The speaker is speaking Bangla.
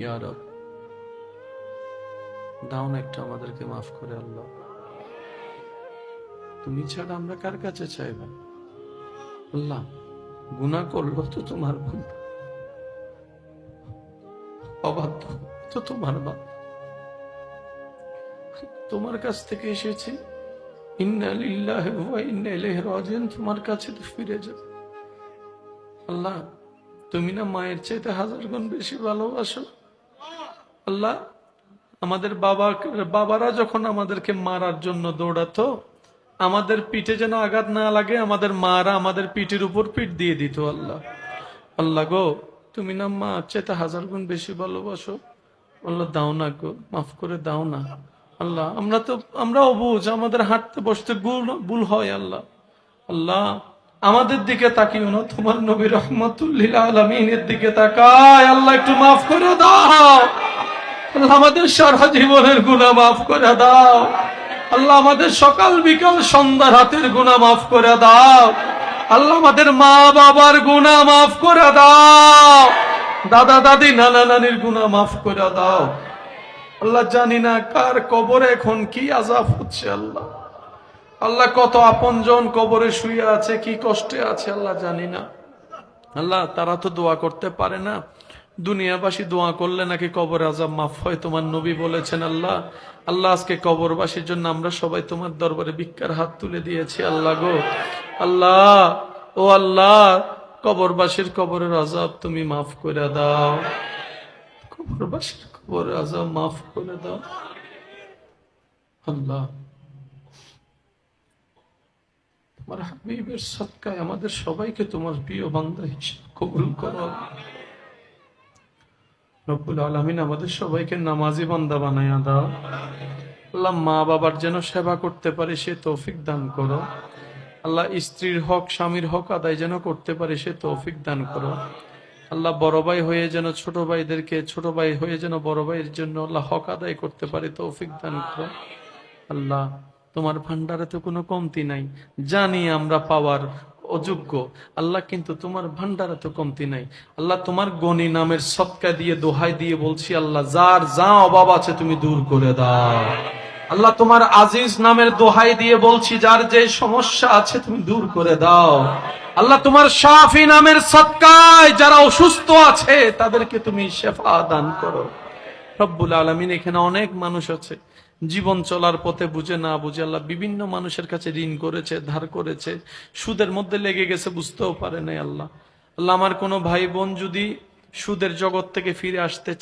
ইয়া রব, দাও না একটু আমাদেরকে মাফ করে আল্লাহ। তুমি ছাড়া আমরা কার কাছে চাইব আল্লাহ? গুনাহ করলো তো তোমার বান্দা, অবাধ্য তো তোমার বান্দা, তোমার কাছ থেকে এসেছি, ইন্না লিল্লাহি ওয়া ইন্না ইলাইহি রাজিউন, তোমার কাছে তো ফিরে যাব আল্লাহ। তুমি না মায়ের চাইতে 1000 গুণ বেশি ভালোবাসো আল্লাহ। আমাদের বাবারা যখন আমাদেরকে মারার জন্য দৌড়াতো, আমাদের পিঠে যেন আঘাত না লাগে, আমাদের মারা আমাদের পিঠের উপর পিঠ দিয়ে দিত আল্লাহ। আল্লাহ গো, তুমি না মা চাইতে 1000 গুণ বেশি ভালোবাসো আল্লাহ, দাও না গো, মাফ করে দাও না আল্লাহ। আমরা অবুঝ, আমাদের হাঁটতে বসতে ভুল হয় আল্লাহ। আল্লাহ আমাদের দিকে তাকিও না, তোমার নবী রহমাতুল্লিল আলামিনের দিকে তাকায় আল্লাহ, একটু মাফ করে দাও আল্লাহ। আমাদের সারা জীবনের গুনাহ মাফ করে দাও আল্লাহ। আমাদের সকাল বিকাল সন্ধ্যা রাতের গুনাহ মাফ করে দাও আল্লাহ। আমাদের মা বাবার গুনাহ মাফ করে দাও, দাদা দাদি নানা নানির গুনাহ মাফ করে দাও আল্লাহ। জানি না কার কবরে এখন কি আযাব হচ্ছে আল্লাহ। আল্লাহ কত আপনজন কবরে শুয়ে আছে, কি কষ্টে আছে আল্লাহ জানি না আল্লাহ। তারা তো দোয়া করতে পারে না, দুনিয়াবাসী দোয়া করলে নাকি কবর আযাব মাফ হয়, তোমার নবী বলেছেন আল্লাহ। আল্লাহ আজকে কবরবাসীর জন্য আমরা সবাই তোমার দরবারে ভিক্ষার হাত তুলে দিয়েছি আল্লাহ গো। আল্লাহ ও আল্লাহ, কবরবাসীর কবরের আযাব তুমি মাফ করে দাও, কবরবাসীর কবরের আযাব মাফ করে দাও আল্লাহ। তোমার হাবিবের সদকায় আমাদের সবাইকে তোমার প্রিয় বান্দা হিসেবে কবুল করো রব্বুল আলামিন। আমাদের সবাইকে নামাজি বান্দা বানায়া দাও আল্লাহ। মা বাবার যেন সেবা করতে পারে সে তৌফিক দান করো আল্লাহ। স্ত্রীর হক স্বামীর হক আদায় যেন করতে পারে সে তৌফিক দান করো আল্লাহ। বড় ভাই হয়ে যেন ছোট ভাইদেরকে, ছোট ভাই হয়ে যেন বড় ভাইয়ের জন্য আল্লাহ হক আদায় করতে পারে তৌফিক দান করো আল্লাহ। তোমার ভান্ডারে তো কোনো কমতি নাই, জানি আমরা পাওয়ার অযোগ্য আল্লাহ, কিন্তু তোমার ভান্ডারে তো কমতি নাই আল্লাহ। তোমার গনি নামের সদকা দিয়ে দোহাই দিয়ে বলছি আল্লাহ, যার যা অভাব আছে তুমি দূর করে দাও আল্লাহ। তোমার আজিজ নামের দোহাই দিয়ে বলছি, যার যে সমস্যা আছে তুমি দূর করে দাও আল্লাহ। তোমার শাফি নামের সদকায় যারা অসুস্থ আছে তাদেরকে তুমি শেফা দান করো রব্বুল আলামিন। এখানে অনেক মানুষ আছে জীবন চলার পথে বুঝে না বুঝে আল্লাহ বিভিন্ন মানুষের কাছে ঋণ করেছে, ধার করেছে, সুদের মধ্যে লেগে গেছে, বুঝতেও পারে নাই আল্লাহ। আল্লাহ আমার কোনো ভাই বোন যদি সুদের জগৎ থেকে ফিরে আসতে চায়